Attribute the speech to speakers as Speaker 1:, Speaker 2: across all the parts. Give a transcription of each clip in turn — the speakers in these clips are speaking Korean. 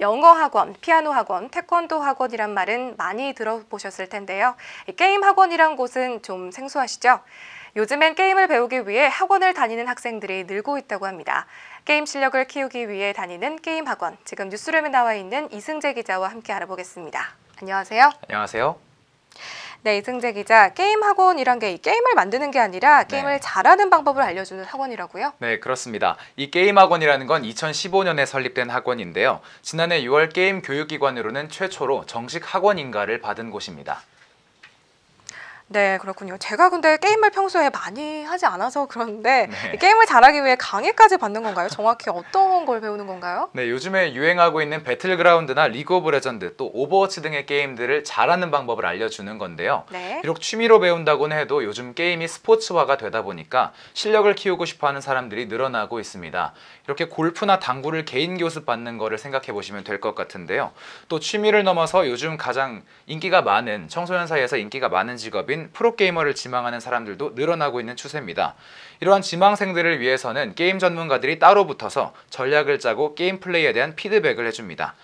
Speaker 1: 영어 학원, 피아노 학원, 태권도 학원이란 말은 많이 들어보셨을 텐데요. 게임 학원이란 곳은 좀 생소하시죠? 요즘엔 게임을 배우기 위해 학원을 다니는 학생들이 늘고 있다고 합니다. 게임 실력을 키우기 위해 다니는 게임 학원, 지금 뉴스룸에 나와 있는 이승재 기자와 함께 알아보겠습니다. 안녕하세요.
Speaker 2: 안녕하세요.
Speaker 1: 네, 이승재 기자, 게임 학원이란 게 게임을 만드는 게 아니라 게임을 잘하는 방법을 알려주는 학원이라고요?
Speaker 2: 네, 그렇습니다. 이 게임 학원이라는 건 2015년에 설립된 학원인데요. 지난해 6월 게임 교육기관으로는 최초로 정식 학원 인가를 받은 곳입니다.
Speaker 1: 네, 그렇군요. 제가 근데 게임을 평소에 많이 하지 않아서 그런데 게임을 잘하기 위해 강의까지 받는 건가요? 정확히 어떤 걸 배우는 건가요?
Speaker 2: 네, 요즘에 유행하고 있는 배틀그라운드나 리그 오브 레전드, 또 오버워치 등의 게임들을 잘하는 방법을 알려주는 건데요. 비록 취미로 배운다고는 해도 요즘 게임이 스포츠화가 되다 보니까 실력을 키우고 싶어하는 사람들이 늘어나고 있습니다. 이렇게 골프나 당구를 개인 교습 받는 거를 생각해 보시면 될 것 같은데요. 또 취미를 넘어서 요즘 가장 인기가 많은, 청소년 사이에서 인기가 많은 직업인 프로게이머를 지망하는 사람들도 늘어나고 있는 추세입니다. 이러한 지망생들을 위해서는 게임 전문가들이 따로 붙어서 전략을 짜고 게임 플레이에 대한 피드백을 해줍니다.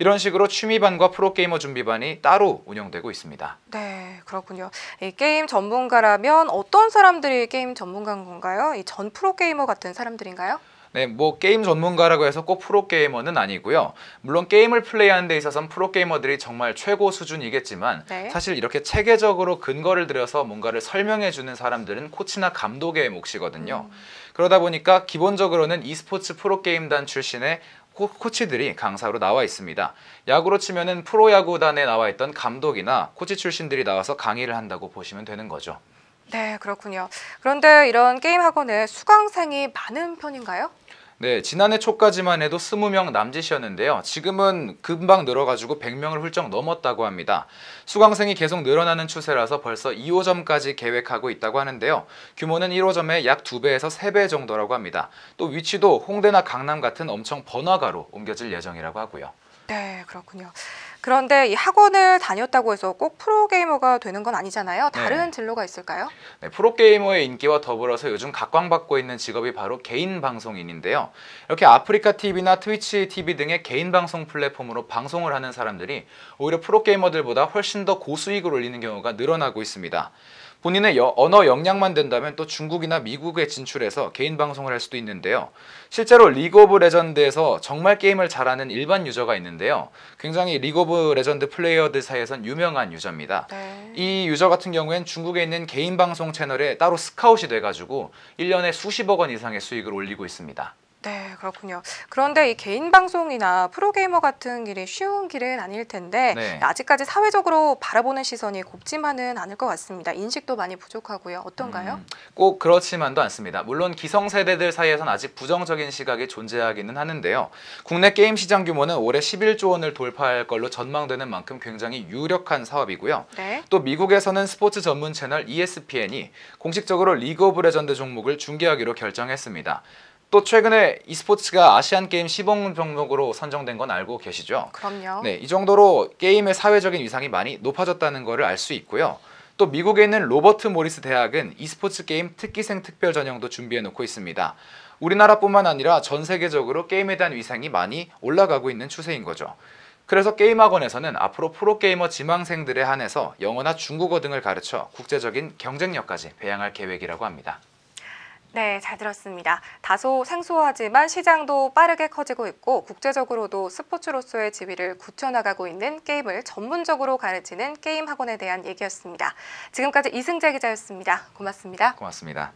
Speaker 2: 이런 식으로 취미반과 프로게이머 준비반이 따로 운영되고 있습니다.
Speaker 1: 네, 그렇군요. 이 게임 전문가라면 어떤 사람들이 게임 전문가인 건가요? 이 전 프로게이머 같은 사람들인가요?
Speaker 2: 네, 게임 전문가라고 해서 꼭 프로게이머는 아니고요. 물론 게임을 플레이하는 데 있어서는 프로게이머들이 정말 최고 수준이겠지만 사실 이렇게 체계적으로 근거를 들여서 뭔가를 설명해 주는 사람들은 코치나 감독의 몫이거든요. 그러다 보니까 기본적으로는 e스포츠 프로게임단 출신의 코치들이 강사로 나와 있습니다. 야구로 치면은 프로야구단에 나와 있던 감독이나 코치 출신들이 나와서 강의를 한다고 보시면 되는 거죠.
Speaker 1: 네, 그렇군요. 그런데 이런 게임 학원에 수강생이 많은 편인가요?
Speaker 2: 네, 지난해 초까지만 해도 20명 남짓이었는데요. 지금은 금방 늘어가지고 100명을 훌쩍 넘었다고 합니다. 수강생이 계속 늘어나는 추세라서 벌써 2호점까지 계획하고 있다고 하는데요. 규모는 1호점의 약 2배에서 3배 정도라고 합니다. 또 위치도 홍대나 강남 같은 엄청 번화가로 옮겨질 예정이라고 하고요.
Speaker 1: 네, 그렇군요. 그런데 이 학원을 다녔다고 해서 꼭 프로게이머가 되는 건 아니잖아요. 다른 진로가 있을까요?
Speaker 2: 네, 프로게이머의 인기와 더불어서 요즘 각광받고 있는 직업이 바로 개인 방송인인데요. 이렇게 아프리카 TV나 트위치 TV 등의 개인 방송 플랫폼으로 방송을 하는 사람들이 오히려 프로게이머들보다 훨씬 더 고수익을 올리는 경우가 늘어나고 있습니다. 본인의 언어 역량만 된다면 또 중국이나 미국에 진출해서 개인 방송을 할 수도 있는데요. 실제로 리그 오브 레전드에서 정말 게임을 잘하는 일반 유저가 있는데요. 굉장히 리그 오브 레전드 플레이어들 사이에선 유명한 유저입니다. 이 유저 같은 경우엔 중국에 있는 개인 방송 채널에 따로 스카웃이 돼가지고 1년에 수십억 원 이상의 수익을 올리고 있습니다.
Speaker 1: 네, 그렇군요. 그런데 이 개인 방송이나 프로게이머 같은 길이 쉬운 길은 아닐 텐데 아직까지 사회적으로 바라보는 시선이 곱지만은 않을 것 같습니다. 인식도 많이 부족하고요. 어떤가요?
Speaker 2: 꼭 그렇지만도 않습니다. 물론 기성세대들 사이에선 아직 부정적인 시각이 존재하기는 하는데요. 국내 게임 시장 규모는 올해 11조 원을 돌파할 걸로 전망되는 만큼 굉장히 유력한 사업이고요. 또 미국에서는 스포츠 전문 채널 ESPN이 공식적으로 리그 오브 레전드 종목을 중계하기로 결정했습니다. 또 최근에 e스포츠가 아시안 게임 시범 종목으로 선정된 건 알고 계시죠?
Speaker 1: 그럼요.
Speaker 2: 네, 이 정도로 게임의 사회적인 위상이 많이 높아졌다는 것을 알 수 있고요. 또 미국에 있는 로버트 모리스 대학은 e스포츠 게임 특기생 특별 전형도 준비해 놓고 있습니다. 우리나라뿐만 아니라 전 세계적으로 게임에 대한 위상이 많이 올라가고 있는 추세인 거죠. 그래서 게임학원에서는 앞으로 프로게이머 지망생들에 한해서 영어나 중국어 등을 가르쳐 국제적인 경쟁력까지 배양할 계획이라고 합니다.
Speaker 1: 네, 잘 들었습니다. 다소 생소하지만 시장도 빠르게 커지고 있고 국제적으로도 스포츠로서의 지위를 굳혀나가고 있는 게임을 전문적으로 가르치는 게임 학원에 대한 얘기였습니다. 지금까지 이승재 기자였습니다. 고맙습니다.
Speaker 2: 고맙습니다.